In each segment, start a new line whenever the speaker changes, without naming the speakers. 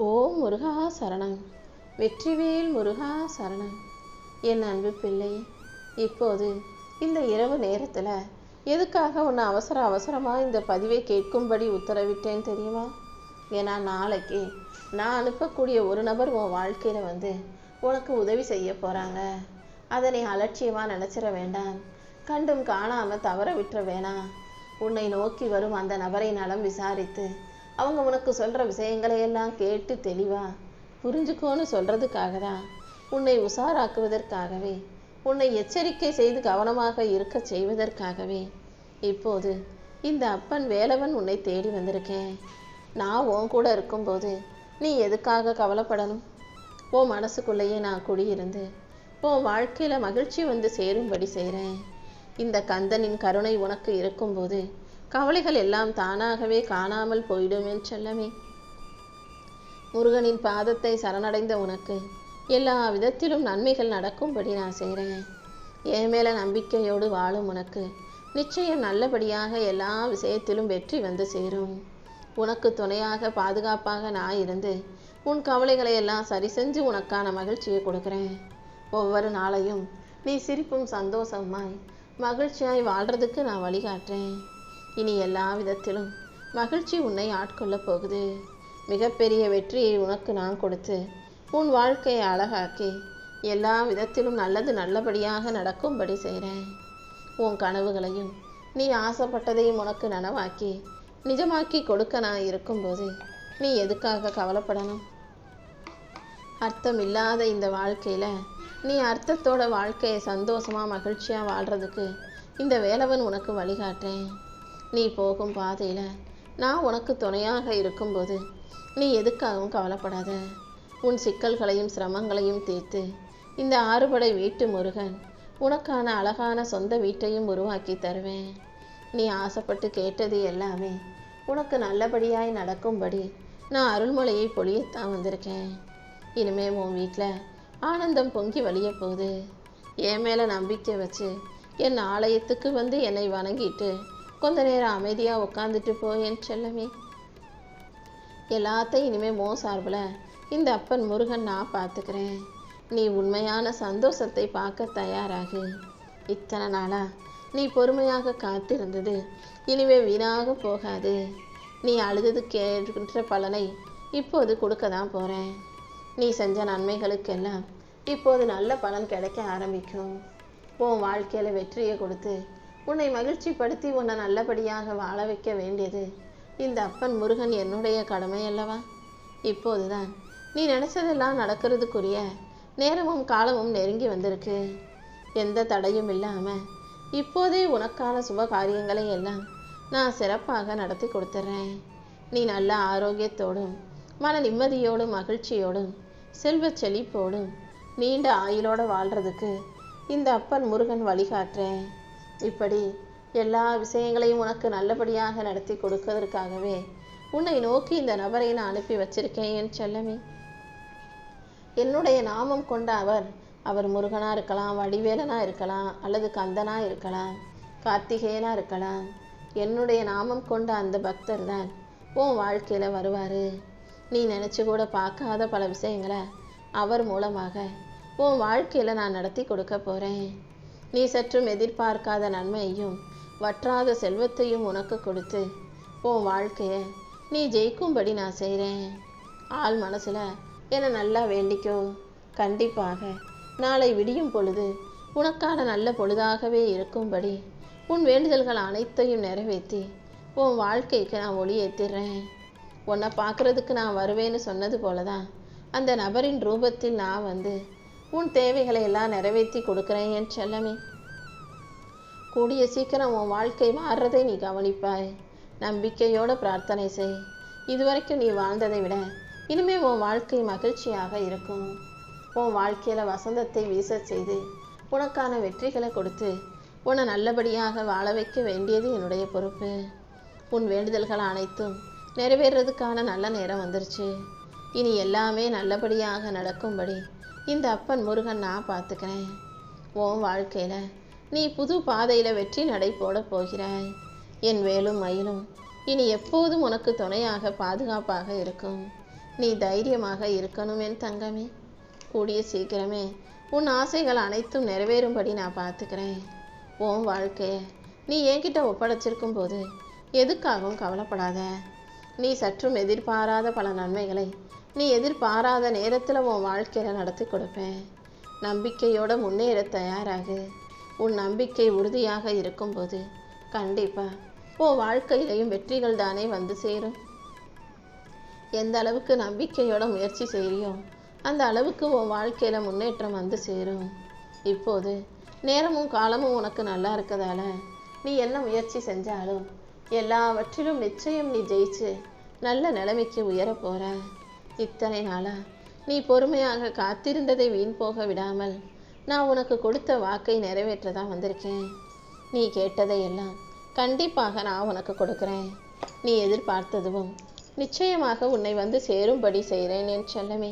ஓம் முருகா சரணம். வெற்றிவேல் முருகா சரணம். என் அன்பு பிள்ளை, இப்போது இந்த இரவு நேரத்தில் எதுக்காக உன்னை அவசரமாக இந்த பதிவை கேட்கும்படி உத்தரவிட்டேன் தெரியுமா? ஏன்னா நாளைக்கு நான் அனுப்பக்கூடிய ஒரு நபர் உன் வாழ்க்கையில் உனக்கு உதவி செய்ய போகிறாங்க. அதை நீ அலட்சியமாக நினச்சிட வேண்டாம். கண்டும் காணாமல் தவற விட்டுற வேணாம். உன்னை நோக்கி வரும் அந்த நபரை நலம் விசாரித்து அவங்க உனக்கு சொல்கிற விஷயங்களை எல்லாம் கேட்டு தெளிவாக புரிஞ்சுக்கோன்னு சொல்கிறதுக்காக தான், உன்னை உஷாராக்குவதற்காகவே, உன்னை எச்சரிக்கை செய்து கவனமாக இருக்க செய்வதற்காகவே இப்போது இந்த அப்பன் வேலவன் உன்னை தேடி வந்திருக்கேன். நான் உன் கூட இருக்கும்போது நீ எதுக்காக கவலைப்படணும்? உன் மனசுக்குள்ளேயே நான் குடியிருந்து உன் வாழ்க்கையில் மகிழ்ச்சி சேரும்படி செய்கிறேன். இந்த கந்தனின் கருணை உனக்கு இருக்கும்போது கவலைகள் எல்லாம் தானாகவே காணாமல் போயிடும் என் செல்லமே. முருகனின் பாதத்தை சரணடைந்த உனக்கு எல்லா விதத்திலும் நன்மைகள் நடக்கும்படி நான் செய்கிறேன். என் மேல நம்பிக்கையோடு வாழும் உனக்கு நிச்சயம் நல்லபடியாக எல்லா விஷயத்திலும் வெற்றி சேரும். உனக்கு துணையாக பாதுகாப்பாக நான் இருந்து உன் கவலைகளை எல்லாம் சரி செஞ்சு உனக்கான மகிழ்ச்சியை கொடுக்குறேன். ஒவ்வொரு நாளையும் நீ சிரிப்பும் சந்தோஷமாய் மகிழ்ச்சியாய் வாழ்றதுக்கு நான் வழிகாட்டுறேன். இனி எல்லா விதத்திலும் மகிழ்ச்சி உன்னை ஆட்கொள்ள போகுது. மிகப்பெரிய வெற்றியை உனக்கு நான் கொடுத்து உன் வாழ்க்கையை அழகாக்கி எல்லா விதத்திலும் நல்லது நல்லபடியாக நடக்கும்படி செய்கிறேன். உன் கனவுகளையும் நீ ஆசைப்பட்டதையும் உனக்கு நனவாக்கி நிஜமாக்கி கொடுக்க நான் இருக்கும்போது நீ எதுக்காக கவலைப்படணும்? அர்த்தம் இல்லாத இந்த வாழ்க்கையில் நீ அர்த்தத்தோட வாழ்க்கையை சந்தோஷமாக மகிழ்ச்சியாக வாழ்கிறதுக்கு இந்த வேலவன் உனக்கு வழிகாட்டுறேன். நீ போகும் பாதையில் நான் உனக்கு துணையாக இருக்கும்போது நீ எதுக்காகவும் கவலைப்படாத. உன் சிக்கல்களையும் சிரமங்களையும் தீர்த்து இந்த ஆறுபடை வீட்டு முருகன் உனக்கான அழகான சொந்த வீட்டையும் உருவாக்கி தருவேன். நீ ஆசைப்பட்டு கேட்டது எல்லாமே உனக்கு நல்லபடியாய் நடக்கும்படி நான் அருள்மலையை பொழியத்தான் வந்திருக்கேன். இனிமே உன் வீட்டில் ஆனந்தம் பொங்கி வழிய போகுது. என் மேலே நம்பிக்கை வச்சு என் ஆலயத்துக்கு என்னை வணங்கிட்டு கொஞ்ச நேரம் அமைதியாக உட்காந்துட்டு போய் என் செல்லமே. எல்லாத்தையும் இனிமேல் சார்பில் இந்த அப்பன் முருகன் நான் பார்த்துக்கிறேன். நீ உண்மையான சந்தோஷத்தை பார்க்க தயாராகு. இத்தனை நாளாக நீ பொறுமையாக காத்திருந்தது இனிமே வீணாக போகாது. நீ அழுதது கேட்கின்ற பலனை இப்போது கொடுக்க தான் போகிறேன். நீ செஞ்ச நன்மைகளுக்கெல்லாம் இப்போது நல்ல பலன் கிடைக்க ஆரம்பிக்கும். உன் வாழ்க்கையில் வெற்றியை கொடுத்து உன்னை மகிழ்ச்சிப்படுத்தி உன்னை நல்லபடியாக வாழ வைக்க வேண்டியது இந்த அப்பன் முருகன் என்னுடைய கடமை அல்லவா? இப்போதுதான் நீ நினைச்சதெல்லாம் நடக்கிறதுக்குரிய நேரமும் காலமும் நெருங்கி வந்திருக்கு. எந்த தடையும் இல்லாமல் இப்போதே உனக்கான சுப காரியங்களை எல்லாம் நான் சிறப்பாக நடத்தி கொடுத்துட்றேன். நீ நல்ல ஆரோக்கியத்தோடும் மன நிம்மதியோடும் மகிழ்ச்சியோடும் செல்வ செழிப்போடும் நீண்ட ஆயுளோடு வாழ்கிறதுக்கு இந்த அப்பன் முருகன் வழிகாட்டுறேன். இப்படி எல்லா விஷயங்களையும் உனக்கு நல்லபடியாக நடத்தி கொடுப்பதற்காகவே உன்னை நோக்கி இந்த நபரை நான் அனுப்பி வச்சிருக்கேன் என் செல்லமே. என்னுடைய நாமம் கொண்ட அவர் முருகனா இருக்கலாம், வடிவேலனா இருக்கலாம், அல்லது கந்தனா இருக்கலாம், கார்த்திகேயனா இருக்கலாம். என்னுடைய நாமம் கொண்ட அந்த பக்தர் தான் உன் வாழ்க்கையில் வருவார். நீ நினச்சி கூட பார்க்காத பல விஷயங்களை அவர் மூலமாக உன் வாழ்க்கையில் நான் நடத்தி கொடுக்க போகிறேன். நீ சற்றும் எதிர்பார்க்காத நன்மையையும் வற்றாத செல்வத்தையும் உனக்கு கொடுத்து உன் வாழ்க்கையை நீ ஜெயிக்கும்படி நான் செய்கிறேன். ஆள் மனசில் என்னை நல்லா வேண்டிக்கோ. கண்டிப்பாக நாளை விடியும் பொழுது உனக்கான நல்ல பொழுதாகவே இருக்கும்படி உன் வேண்டுதல்கள் அனைத்தையும் நிறைவேற்றி உன் வாழ்க்கைக்கு நான் ஒளி ஏற்றிடுறேன். உன்னை பார்க்குறதுக்கு நான் வருவேன்னு சொன்னது போல தான் அந்த நபரின் ரூபத்தில் நான் உன் தேவைகளை எல்லாம் நிறைவேற்றி கொடுக்குறேன் என் செல்லமே. கூடிய சீக்கிரம் உன் வாழ்க்கை மாறுறதை நீ கவனிப்பாய். நம்பிக்கையோடு பிரார்த்தனை செய். இதுவரைக்கும் நீ வாழ்ந்ததை விட இனிமேல் உன் வாழ்க்கை மகிழ்ச்சியாக இருக்கும். உன் வாழ்க்கையில் வசந்தத்தை வீச செய்து உனக்கான வெற்றிகளை கொடுத்து உன்னை நல்லபடியாக வாழ வைக்க வேண்டியது என்னுடைய பொறுப்பு. உன் வேண்டுதல்கள் அனைத்தும் நிறைவேறதுக்கான நல்ல நேரம் வந்துருச்சு. இனி எல்லாமே நல்லபடியாக நடக்கும்படி இந்த அப்பன் முருகன் நான் பார்த்துக்கிறேன். உன் வாழ்க்கையில் நீ புது பாதையில் வெற்றி நடை போட போகிறாய். என் வேலும் மயிலும் இனி எப்போதும் உனக்கு துணையாக பாதுகாப்பாக இருக்கும். நீ தைரியமாக இருக்கணும் என் தங்கமே. கூடிய சீக்கிரமே உன் ஆசைகள் அனைத்தும் நிறைவேறும்படி நான் பார்த்துக்கிறேன். உன் வாழ்க்கையை நீ என்கிட்ட ஒப்படைச்சிருக்கும் போது எதுக்காகவும் கவலைப்படாத. நீ சற்றும் எதிர்பாராத பல நன்மைகளை நீ எதிர்பாராத நேரத்தில் உன் வாழ்க்கையில் நடத்தி கொடுப்பேன். நம்பிக்கையோட முன்னேற தயாராகு. உன் நம்பிக்கை உறுதியாக இருக்கும்போது கண்டிப்பா உன் வாழ்க்கையிலையும் வெற்றிகள் தானே வந்து சேரும். எந்த அளவுக்கு நம்பிக்கையோட முயற்சி செய்யறியோ அந்த அளவுக்கு உன் வாழ்க்கையில முன்னேற்றம் வந்து சேரும். இப்போது நேரமும் காலமும் உனக்கு நல்லா இருக்கதால நீ என்ன முயற்சி செஞ்சாலும் எல்லாவற்றிலும் நிச்சயம் நீ ஜெயிச்சு நல்ல நிலைமைக்கு உயர போற. இத்தனை நாளா நீ பொறுமையாக காத்திருந்ததை வீண் போக விடாமல் நான் உனக்கு கொடுத்த வாக்கை நிறைவேற்றதான் வந்திருக்கேன். நீ கேட்டதை எல்லாம் கண்டிப்பாக நான் உனக்கு கொடுக்குறேன். நீ எதிர்பார்த்ததும் நிச்சயமாக உன்னை வந்து சேரும்படி செய்கிறேன் என் செல்லமே.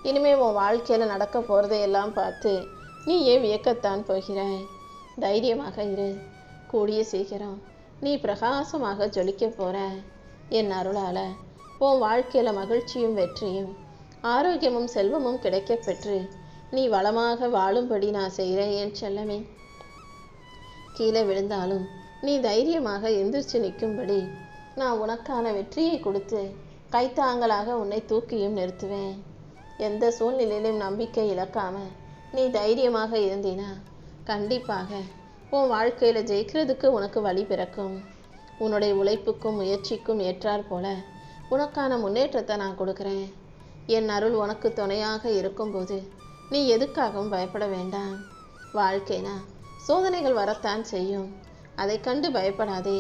இனிமே உன் வாழ்க்கையில் நடக்க போகிறதையெல்லாம் பார்த்து நீ ஏன் வியக்கத்தான் போகிறாய். தைரியமாக இரு. கூடிய சீக்கிரம் நீ பிரகாசமாக ஜொலிக்க போற. என் அருளால் உன் வாழ்க்கையில் மகிழ்ச்சியும் வெற்றியும் ஆரோக்கியமும் செல்வமும் கிடைக்க பெற்று நீ வளமாக வாழும்படி நான் செய்கிறேன் என் செல்லமே. கீழே விழுந்தாலும் நீ தைரியமாக எந்திரிச்சு நிற்கும்படி நான் உனக்கான வெற்றியை கொடுத்து கைத்தாங்களாக உன்னை தூக்கியும் நிறுத்துவேன். எந்த சூழ்நிலையிலும் நம்பிக்கை இழக்காம நீ தைரியமாக இருந்தினா கண்டிப்பாக உன் வாழ்க்கையில் ஜெயிக்கிறதுக்கு உனக்கு வழி பிறக்கும். உன்னுடைய உழைப்புக்கும் முயற்சிக்கும் ஏற்றாற் போல உனக்கான முன்னேற்றத்தை நான் கொடுக்குறேன். என் அருள் உனக்கு துணையாக இருக்கும்போது நீ எதுக்காகவும் பயப்பட வேண்டாம். வாழ்க்கைனா சோதனைகள் வரத்தான் செய்யும். அதை கண்டு பயப்படாதே.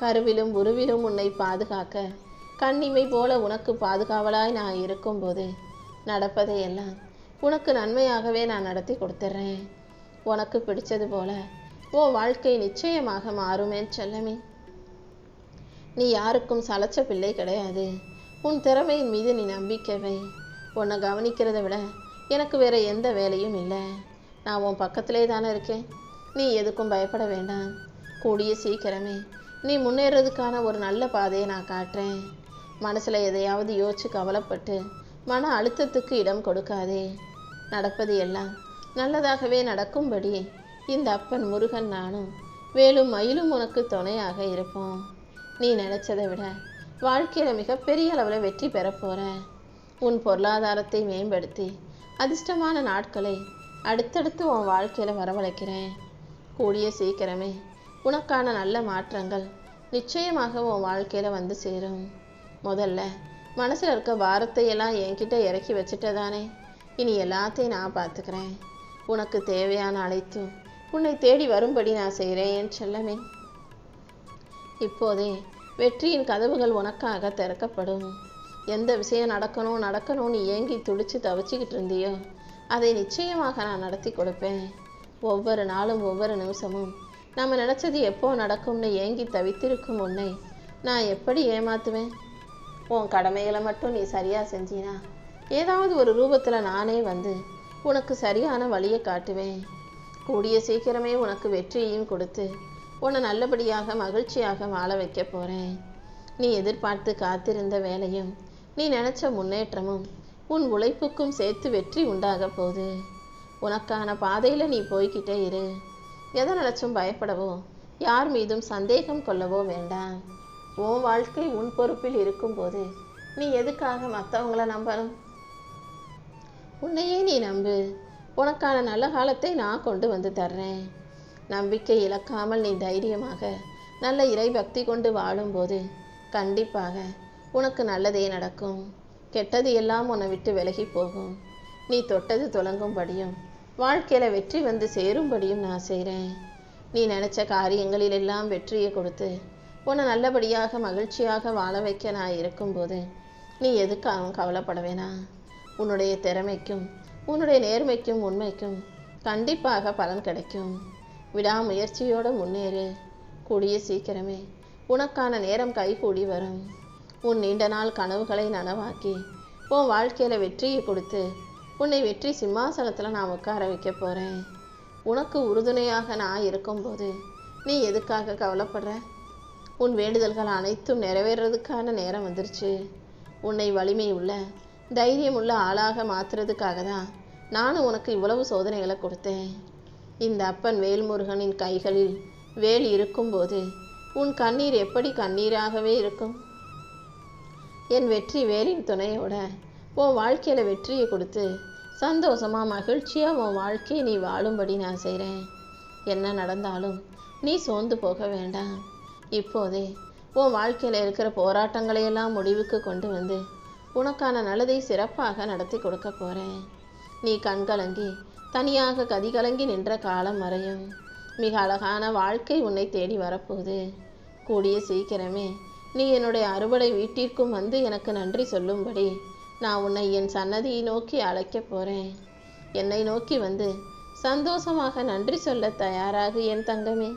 கருவிலும் உருவிலும் உன்னை பாதுகாக்க கண்ணிமை போல உனக்கு பாதுகாவலாய் நான் இருக்கும்போது நடப்பதையெல்லாம் உனக்கு நன்மையாகவே நான் நடத்தி கொடுத்துட்றேன். உனக்கு பிடிச்சது போல உன் வாழ்க்கை நிச்சயமாக மாறுமேன் செல்லமே. நீ யாருக்கும் சளைச்ச பிள்ளை கிடையாது. உன் திறமையின் மீது நீ நம்பிக்கை வை. உன்னை கவனிக்கிறத விட எனக்கு வேற எந்த வேலையும் இல்லை. நான் உன் பக்கத்திலே தானே இருக்கேன். நீ எதுக்கும் பயப்பட வேண்டாம். கூடிய சீக்கிரமே நீ முன்னேறதுக்கான ஒரு நல்ல பாதையை நான் காட்டுறேன். மனசில் எதையாவது யோசிச்சு கவலைப்பட்டு மன அழுத்தத்துக்கு இடம் கொடுக்காதே. நடப்பது எல்லாம் நல்லதாகவே நடக்கும்படி இந்த அப்பன் முருகன் நானும் வேலும் மயிலும் உனக்கு துணையாக இருப்போம். நீ நினைச்சதை விட வாழ்க்கையில் மிகப்பெரிய அளவில் வெற்றி பெற போற. உன் பொருளாதாரத்தை மேம்படுத்தி அதிர்ஷ்டமான நாட்களை அடுத்தடுத்து உன் வாழ்க்கையில் வரவழைக்கிறேன். கூடிய சீக்கிரமே உனக்கான நல்ல மாற்றங்கள் நிச்சயமாக உன் வாழ்க்கையில் வந்து சேரும். முதல்ல மனசில் இருக்க பாரத்தையெல்லாம் என்கிட்ட இறக்கி வச்சுட்டதானே. இனி எல்லாத்தையும் நான் பார்த்துக்கிறேன். உனக்கு தேவையான அனைத்தும் உன்னை தேடி வரும்படி நான் செய்கிறேன் என் செல்லமே. இப்போதே வெற்றியின் கதவுகள் உனக்காக திறக்கப்படும். எந்த விஷயம் நடக்கணும் நீ ஏங்கி துடிச்சு தவிச்சிக்கிட்டு இருந்தியோ அதை நிச்சயமாக நான் நடத்தி கொடுப்பேன். ஒவ்வொரு நாளும் ஒவ்வொரு நிமிஷமும் நம்ம நினச்சது எப்போ நடக்கும்னு ஏங்கி தவித்திருக்கும் உன்னை நான் எப்படி ஏமாத்துவேன்? உன் கடமைகளை மட்டும் நீ சரியாக செஞ்சினா ஏதாவது ஒரு ரூபத்தில் நானே வந்து உனக்கு சரியான வழியை காட்டுவேன். கூடிய சீக்கிரமே உனக்கு வெற்றியையும் கொடுத்து உன்னை நல்லபடியாக மகிழ்ச்சியாக வாழ வைக்க போகிறேன். நீ எதிர்பார்த்து காத்திருந்த வேலையும் நீ நினச்ச முன்னேற்றமும் உன் உழைப்புக்கும் சேர்த்து வெற்றி உண்டாக போகுது. உனக்கான பாதையில் நீ போய்கிட்டே இரு. எதை நினச்சும் பயப்படவோ யார் மீதும் சந்தேகம் கொள்ளவோ வேண்டாம். உன் வாழ்க்கை உன் பொறுப்பில் இருக்கும்போது நீ எதுக்காக மற்றவங்கள நம்பணும்? உன்னையே நீ நம்பு. உனக்கான நல்ல காலத்தை நான் கொண்டு வந்து தர்றேன். நம்பிக்கை இழக்காமல் நீ தைரியமாக நல்ல இறை பக்தி கொண்டு வாழும்போது கண்டிப்பாக உனக்கு நல்லதே நடக்கும். கெட்டது எல்லாம் உன்னை விட்டு விலகி போகும். நீ தொட்டது தொடங்கும்படியும் வாழ்க்கையில் வெற்றி வந்து சேரும்படியும் நான் செய்கிறேன். நீ நினச்ச காரியங்களிலெல்லாம் வெற்றியை கொடுத்து உன்னை நல்லபடியாக மகிழ்ச்சியாக வாழ வைக்க நான் இருக்கும்போது நீ எதுக்காகவும் கவலைப்பட வேணாம். உன்னுடைய திறமைக்கும் உன்னுடைய நேர்மைக்கும் உண்மைக்கும் கண்டிப்பாக பலன் கிடைக்கும். விடாமுயற்சியோடு முன்னேறு. கூடிய சீக்கிரமே உனக்கான நேரம் கைகூடி வரும். உன் நீண்ட நாள் கனவுகளை நனவாக்கி உன் வாழ்க்கையில் வெற்றியை கொடுத்து உன்னை வெற்றி சிம்மாசனத்தில் நான் உட்கார வைக்க போகிறேன். உனக்கு உறுதுணையாக நான் இருக்கும்போது நீ எதுக்காக கவலைப்படுற? உன் வேண்டுதல்கள் அனைத்தும் நிறைவேறதுக்கான நேரம் வந்துருச்சு. உன்னை வலிமை உள்ள தைரியம் உள்ள ஆளாக மாற்றுறதுக்காக தான் நானும் உனக்கு இவ்வளவு சோதனைகளை கொடுத்தேன். இந்த அப்பன் வேல்முருகனின் கைகளில் வேல் இருக்கும்போது உன் கண்ணீர் எப்படி கண்ணீராகவே இருக்கும்? என் வெற்றி வேலின் துணையோட உன் வாழ்க்கையில் வெற்றியை கொடுத்து சந்தோஷமாக மகிழ்ச்சியாக உன் வாழ்க்கையை நீ வாழும்படி நான் செய்கிறேன். என்ன நடந்தாலும் நீ சோர்ந்து போக வேண்டாம். இப்போதே உன் வாழ்க்கையில் இருக்கிற போராட்டங்களையெல்லாம் முடிவுக்கு கொண்டு வந்து உனக்கான நல்லதை சிறப்பாக நடத்தி கொடுக்க போகிறேன். நீ கண்கலங்கி தனியாக கதிகலங்கி நின்ற காலம் மறையும். மிக அழகான வாழ்க்கை உன்னை தேடி வரப்போகுது. கூடிய சீக்கிரமே நீ என்னுடைய அறுவடை வீட்டிற்கும் வந்து எனக்கு நன்றி சொல்லும்படி நான் உன்னை என் சன்னதியை நோக்கி அழைக்க போகிறேன். என்னை நோக்கி வந்து சந்தோஷமாக நன்றி சொல்ல தயாராகு என் தங்கமே.